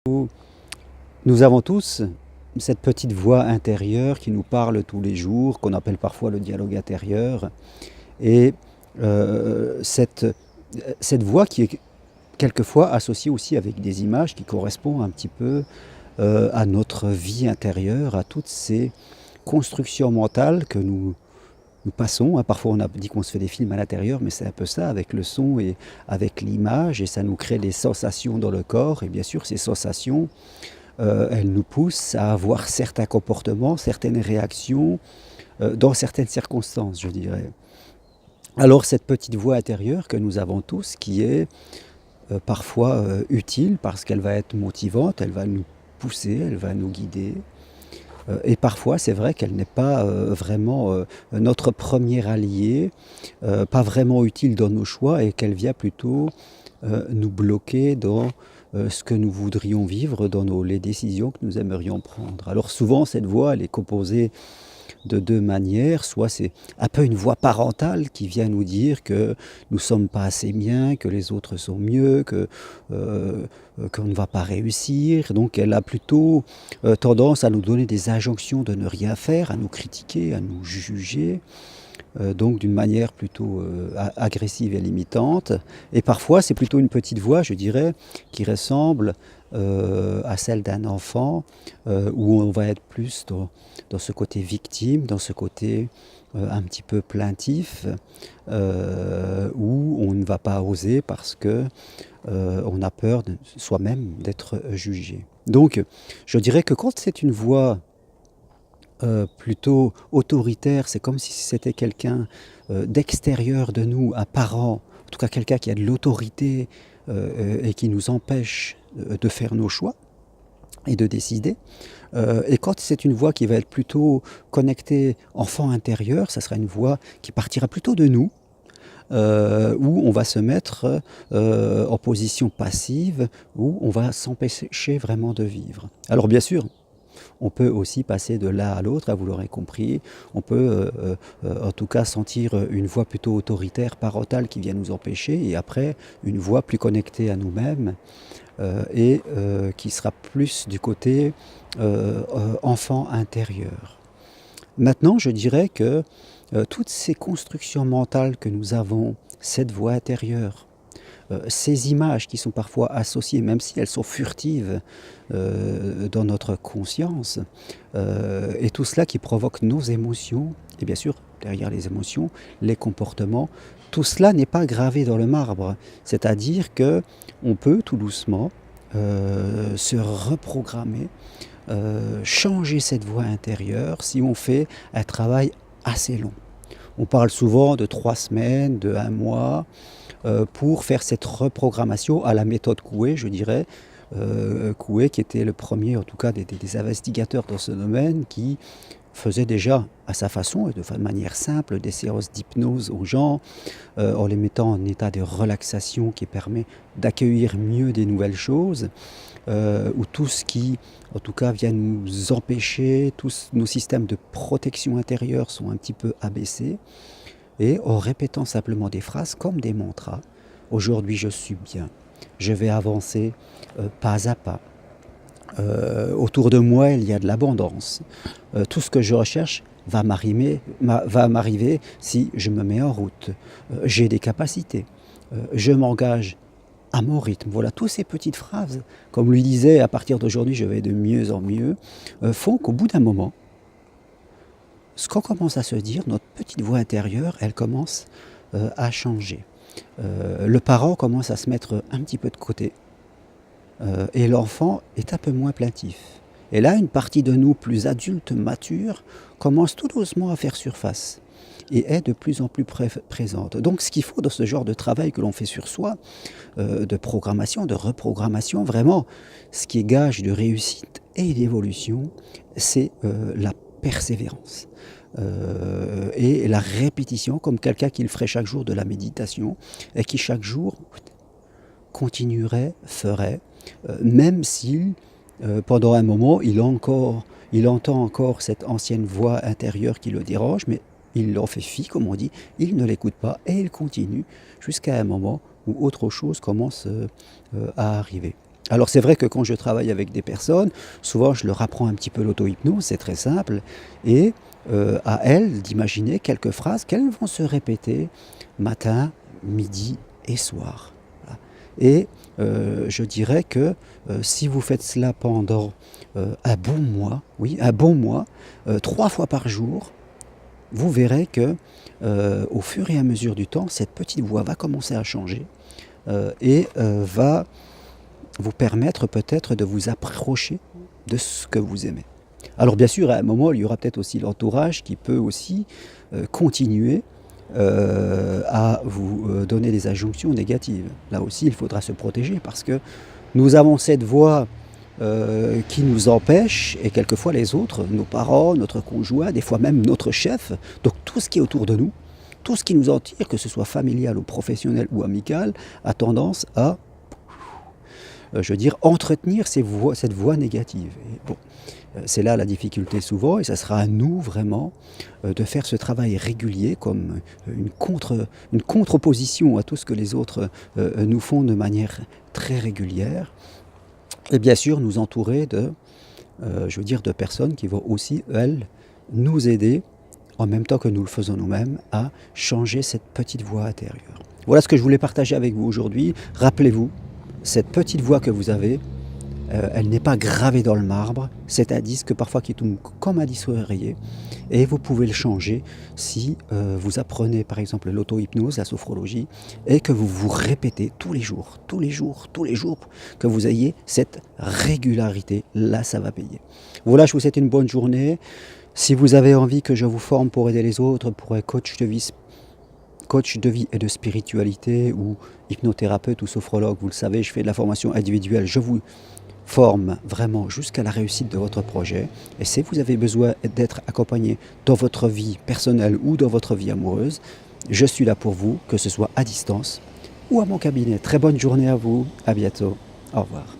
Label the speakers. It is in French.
Speaker 1: Nous avons tous cette petite voix intérieure qui nous parle tous les jours, qu'on appelle parfois le dialogue intérieur. Et cette voix qui est quelquefois associée aussi avec des images qui correspondent un petit peu à notre vie intérieure, à toutes ces constructions mentales que nous passons, hein. Parfois on a dit qu'on se fait des films à l'intérieur, mais c'est un peu ça, avec le son et avec l'image, et ça nous crée des sensations dans le corps. Et bien sûr, ces sensations, elles nous poussent à avoir certains comportements, certaines réactions, dans certaines circonstances, je dirais. Alors cette petite voix intérieure que nous avons tous, qui est parfois utile parce qu'elle va être motivante, elle va nous pousser, elle va nous guider. Et parfois, c'est vrai qu'elle n'est pas vraiment notre premier allié, pas vraiment utile dans nos choix, et qu'elle vient plutôt nous bloquer dans ce que nous voudrions vivre, dans les décisions que nous aimerions prendre. Alors souvent, cette voix, elle est composée de deux manières. Soit c'est un peu une voix parentale qui vient nous dire que nous ne sommes pas assez bien, que les autres sont mieux, qu'on ne va pas réussir. Donc elle a plutôt tendance à nous donner des injonctions de ne rien faire, à nous critiquer, à nous juger. Donc d'une manière plutôt agressive et limitante. Et parfois, c'est plutôt une petite voix, je dirais, qui ressemble à celle d'un enfant, où on va être plus dans ce côté victime, dans ce côté un petit peu plaintif, où on ne va pas oser parce que on a peur de soi-même d'être jugé. Donc, je dirais que quand c'est une voix plutôt autoritaire, c'est comme si c'était quelqu'un d'extérieur de nous, un parent, en tout cas quelqu'un qui a de l'autorité et qui nous empêche de faire nos choix et de décider. Et quand c'est une voix qui va être plutôt connectée enfant intérieur, ça sera une voix qui partira plutôt de nous, où on va se mettre en position passive, où on va s'empêcher vraiment de vivre. Alors bien sûr, on peut aussi passer de l'un à l'autre, hein, vous l'aurez compris. On peut en tout cas sentir une voix plutôt autoritaire, parentale, qui vient nous empêcher, et après une voix plus connectée à nous-mêmes et qui sera plus du côté enfant intérieur. Maintenant, je dirais que toutes ces constructions mentales que nous avons, cette voix intérieure, ces images qui sont parfois associées, même si elles sont furtives dans notre conscience, et tout cela qui provoque nos émotions, et bien sûr, derrière les émotions, les comportements, tout cela n'est pas gravé dans le marbre. C'est-à-dire que on peut tout doucement se reprogrammer, changer cette voix intérieure si on fait un travail assez long. On parle souvent de 3 semaines, de 1 mois, pour faire cette reprogrammation à la méthode Coué, je dirais. Coué qui était le premier, en tout cas, des investigateurs dans ce domaine, qui faisait déjà à sa façon et de manière simple des séances d'hypnose aux gens, en les mettant en état de relaxation qui permet d'accueillir mieux des nouvelles choses, où tout ce qui, en tout cas, vient nous empêcher, tous nos systèmes de protection intérieure sont un petit peu abaissés. Et en répétant simplement des phrases comme des mantras. Aujourd'hui, je suis bien. Je vais avancer pas à pas. Autour de moi, il y a de l'abondance. Tout ce que je recherche va m'arriver si je me mets en route. J'ai des capacités. Je m'engage à mon rythme. Voilà, toutes ces petites phrases, comme lui disait, à partir d'aujourd'hui, je vais de mieux en mieux, font qu'au bout d'un moment, ce qu'on commence à se dire, notre petite voix intérieure, elle commence à changer. Le parent commence à se mettre un petit peu de côté et l'enfant est un peu moins plaintif. Et là, une partie de nous plus adulte, mature, commence tout doucement à faire surface et est de plus en plus présente. Donc ce qu'il faut dans ce genre de travail que l'on fait sur soi, de programmation, de reprogrammation, vraiment, ce qui est gage de réussite et d'évolution, c'est la persévérance. Et la répétition, comme quelqu'un qui le ferait chaque jour de la méditation, et qui chaque jour continuerait, ferait, même si pendant un moment il entend encore cette ancienne voix intérieure qui le dérange, mais il en fait fi, comme on dit, il ne l'écoute pas et il continue jusqu'à un moment où autre chose commence à arriver. Alors c'est vrai que quand je travaille avec des personnes, souvent je leur apprends un petit peu l'auto-hypnose, c'est très simple, et à elles d'imaginer quelques phrases qu'elles vont se répéter matin, midi et soir. Voilà. Et je dirais que si vous faites cela pendant un bon mois, oui, un bon mois, 3 fois par jour, vous verrez que au fur et à mesure du temps, cette petite voix va commencer à changer et va vous permettre peut-être de vous approcher de ce que vous aimez. Alors bien sûr, à un moment, il y aura peut-être aussi l'entourage qui peut aussi continuer à vous donner des injonctions négatives. Là aussi, il faudra se protéger parce que nous avons cette voix qui nous empêche, et quelquefois les autres, nos parents, notre conjoint, des fois même notre chef, donc tout ce qui est autour de nous, tout ce qui nous en tire, que ce soit familial ou professionnel ou amical, a tendance à je veux dire, entretenir cette voix négative. Et bon, c'est là la difficulté souvent, et ça sera à nous vraiment de faire ce travail régulier comme une contre-opposition à tout ce que les autres nous font de manière très régulière. Et bien sûr, nous entourer je veux dire, de personnes qui vont aussi, elles, nous aider, en même temps que nous le faisons nous-mêmes, à changer cette petite voix intérieure. Voilà ce que je voulais partager avec vous aujourd'hui. Rappelez-vous, cette petite voix que vous avez, elle n'est pas gravée dans le marbre, c'est un disque parfois qui tombe comme un disque rayé, et vous pouvez le changer si vous apprenez par exemple l'auto-hypnose, la sophrologie, et que vous vous répétez tous les jours, que vous ayez cette régularité, là ça va payer. Voilà, je vous souhaite une bonne journée. Si vous avez envie que je vous forme pour aider les autres, pour un coach de vie et de spiritualité, ou hypnothérapeute ou sophrologue, vous le savez, je fais de la formation individuelle, je vous forme vraiment jusqu'à la réussite de votre projet. Et si vous avez besoin d'être accompagné dans votre vie personnelle ou dans votre vie amoureuse, je suis là pour vous, que ce soit à distance ou à mon cabinet. Très bonne journée à vous, à bientôt, au revoir.